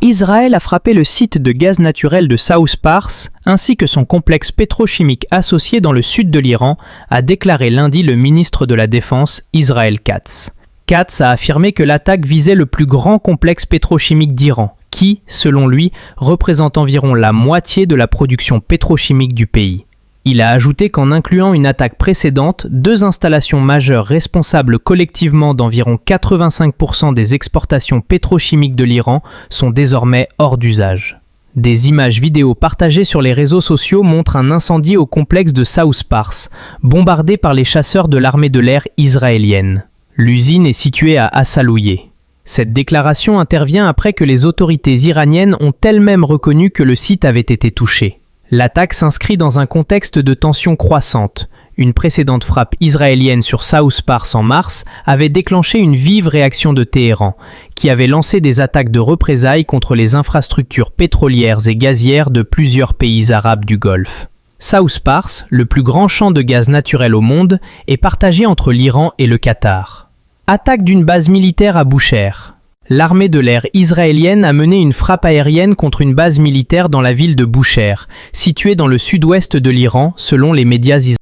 Israël a frappé le site de gaz naturel de South Pars ainsi que son complexe pétrochimique associé dans le sud de l'Iran, a déclaré lundi le ministre de la Défense Israël Katz. Katz a affirmé que l'attaque visait le plus grand complexe pétrochimique d'Iran, qui, selon lui, représente environ la moitié de la production pétrochimique du pays. Il a ajouté qu'en incluant une attaque précédente, 2 installations majeures responsables collectivement d'environ 85% des exportations pétrochimiques de l'Iran sont désormais hors d'usage. Des images vidéo partagées sur les réseaux sociaux montrent un incendie au complexe de South Pars, bombardé par les chasseurs de l'armée de l'air israélienne. L'usine est située à Assalouye. Cette déclaration intervient après que les autorités iraniennes ont elles-mêmes reconnu que le site avait été touché. L'attaque s'inscrit dans un contexte de tensions croissantes. Une précédente frappe israélienne sur South Pars en mars avait déclenché une vive réaction de Téhéran, qui avait lancé des attaques de représailles contre les infrastructures pétrolières et gazières de plusieurs pays arabes du Golfe. South Pars, le plus grand champ de gaz naturel au monde, est partagé entre l'Iran et le Qatar. Attaque d'une base militaire à Boucher. L'armée de l'air israélienne a mené une frappe aérienne contre une base militaire dans la ville de Boucher, située dans le sud-ouest de l'Iran, selon les médias israéliens.